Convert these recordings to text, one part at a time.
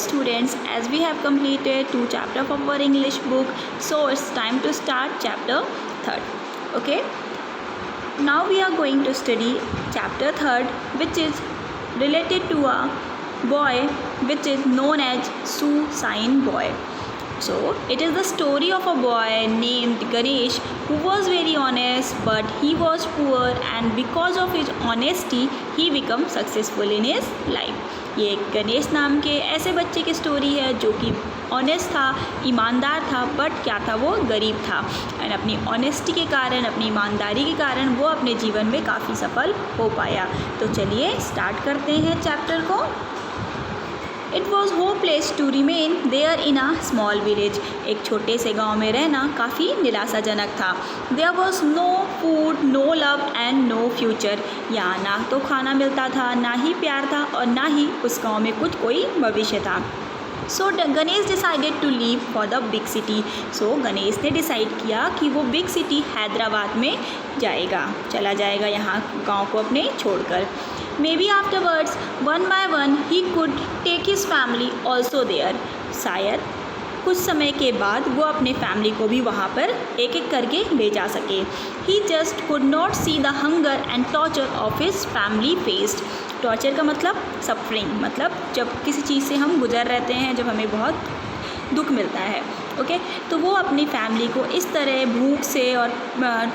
students, as we have completed 2 chapters of our English book, so it's time to start chapter 3rd. Okay, now we are going to study chapter 3rd, which is related to a boy which is known as Su-sign boy. So it is the story of a boy named Ganesh who was very honest, but he was poor, and because of his honesty he became successful in his life. ये एक गणेश नाम के ऐसे बच्चे की story है जो कि ऑनेस्ट था, ईमानदार था, बट क्या था, वो गरीब था, एंड अपनी ऑनेस्टी के कारण, अपनी ईमानदारी के कारण वो अपने जीवन में काफ़ी सफल हो पाया. तो चलिए स्टार्ट करते हैं चैप्टर को. It was hopeless to remain there in a small village. एक छोटे से गांव में रहना काफ़ी निराशाजनक था. There was no food, no love and no future. यहाँ ना तो खाना मिलता था, ना ही प्यार था, और ना ही उस गांव में कुछ कोई भविष्य था. So Ganesh decided to leave for the big city. So Ganesh ने डिसाइड किया कि वो बिग सिटी हैदराबाद में जाएगा, चला जाएगा यहाँ गांव को अपने छोड़कर. Maybe afterwards, one by one, he could take his family also there. शायद कुछ समय के बाद वो अपने फैमिली को भी वहाँ पर एक एक करके ले जा सके. He just could not see the hunger and torture of his family faced. Torture का मतलब सफरिंग, मतलब जब किसी चीज़ से हम गुजर रहते हैं, जब हमें बहुत दुख मिलता है. ओके, तो वो अपनी फैमिली को इस तरह भूख से और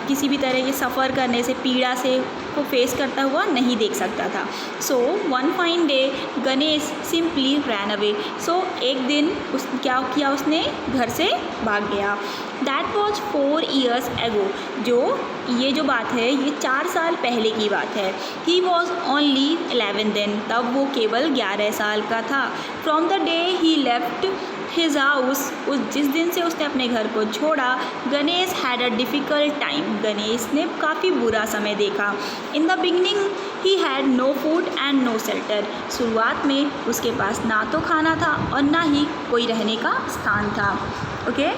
किसी भी तरह के सफ़र करने से, पीड़ा से को फेस करता हुआ नहीं देख सकता था. So one fine day Ganesh simply ran away. So एक दिन क्या किया, उसने घर से भाग गया. That was 4 years ago. ये जो बात है, ये 4 साल पहले की बात है. He was only 11 then. तब वो केवल 11 साल का था. From the day he left his house. जिस दिन से उसने अपने घर को छोड़ा, Ganesh had a difficult time. Ganesh ने काफ़ी बुरा समय देखा. In the beginning he had no food and no shelter. शुरुआत में उसके पास ना तो खाना था और ना ही कोई रहने का स्थान था. Okay,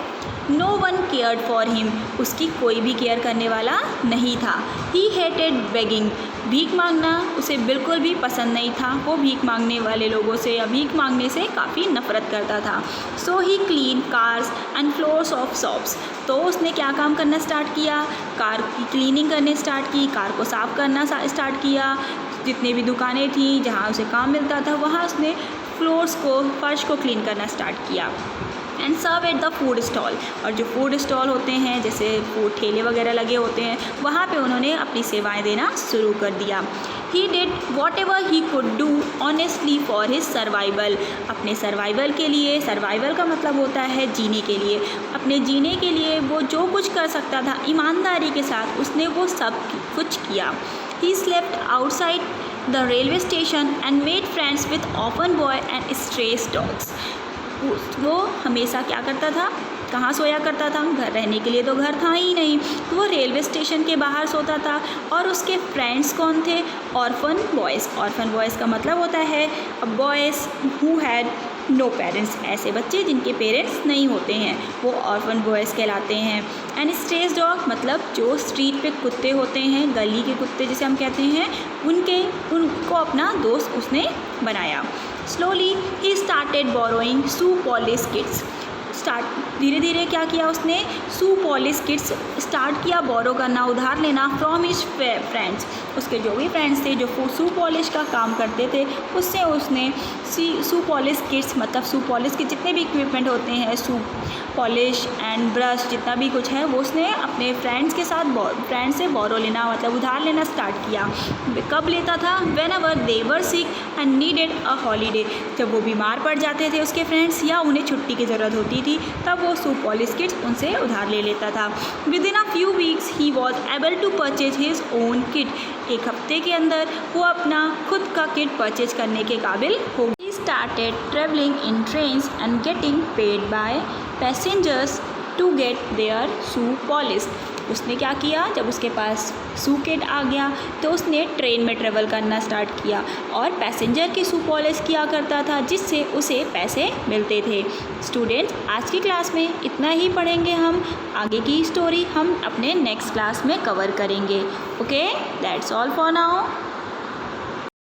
no one cared for him. उसकी कोई भी केयर करने वाला नहीं था. He hated begging. भीख मांगना उसे बिल्कुल भी पसंद नहीं था. वो भीख मांगने वाले लोगों से या भीख मांगने से काफ़ी नफरत करता था. So he clean cars and floors of shops. तो उसने क्या काम करना स्टार्ट किया, कार की क्लीनिंग करने स्टार्ट की, कार को साफ़ करना स्टार्ट किया. जितने भी दुकानें थी जहाँ उसे काम मिलता था, वहाँ उसने फ्लोर्स को, फर्श को क्लीन करना स्टार्ट किया. And serve at the food stall. और जो फूड स्टॉल होते हैं, जैसे फूड ठेले वगैरह लगे होते हैं, वहाँ पे उन्होंने अपनी सेवाएं देना शुरू कर दिया. He did what ever he could do honestly for his survival. अपने सर्वाइवल के लिए, सर्वाइवल का मतलब होता है जीने के लिए, अपने जीने के लिए वो जो कुछ कर सकता था ईमानदारी के साथ उसने वो सब कुछ किया. He slept outside the railway station and made friends with orphan boy and stress dogs. वो हमेशा क्या करता था, कहाँ सोया करता था, घर रहने के लिए तो घर था ही नहीं, तो वो रेलवे स्टेशन के बाहर सोता था. और उसके फ्रेंड्स कौन थे, ऑर्फन बॉयज़. ऑर्फन बॉयज़ का मतलब होता है boys who had no parents. ऐसे बच्चे जिनके पेरेंट्स नहीं होते हैं, वो ऑर्फन बॉयज़ कहलाते हैं. एंड स्ट्रेस डॉग मतलब जो स्ट्रीट पे कुत्ते होते हैं, गली के कुत्ते जिसे हम कहते हैं, उनको अपना दोस्त उसने बनाया. Slowly he started borrowing shoe polish kits. धीरे धीरे क्या किया उसने, शू पॉलिश किट्स स्टार्ट किया बोरो करना, उधार लेना फ्रॉम हिज फ्रेंड्स. उसके जो भी फ्रेंड्स थे जो शू पॉलिश का काम करते थे, उससे उसने शू पॉलिश किट्स मतलब शू पॉलिश के जितने भी इक्विपमेंट होते हैं, शू पॉलिश एंड ब्रश जितना भी कुछ है, वो उसने अपने फ्रेंड्स के साथ फ्रेंड्स से बोरो लेना मतलब उधार लेना स्टार्ट किया. कब लेता था, when ever they were sick and needed a holiday. जब वो बीमार पड़ जाते थे उसके फ्रेंड्स, या उन्हें छुट्टी की ज़रूरत होती थी, तब वो शू पॉलिश किट्स उनसे उधार ले लेता था. Within a few weeks he was able to purchase his own kit. एक हफ्ते के अंदर वो अपना खुद का किट परचेज करने के काबिल हो गया. He started traveling in trains and getting paid by passengers to get their shoe polished. उसने क्या किया, जब उसके पास शू किट आ गया तो उसने ट्रेन में ट्रेवल करना स्टार्ट किया और पैसेंजर की शू पॉलिश किया करता था, जिससे उसे पैसे मिलते थे. स्टूडेंट्स, आज की क्लास में इतना ही पढ़ेंगे हम. आगे की स्टोरी हम अपने नेक्स्ट क्लास में कवर करेंगे. Okay, that's all for now.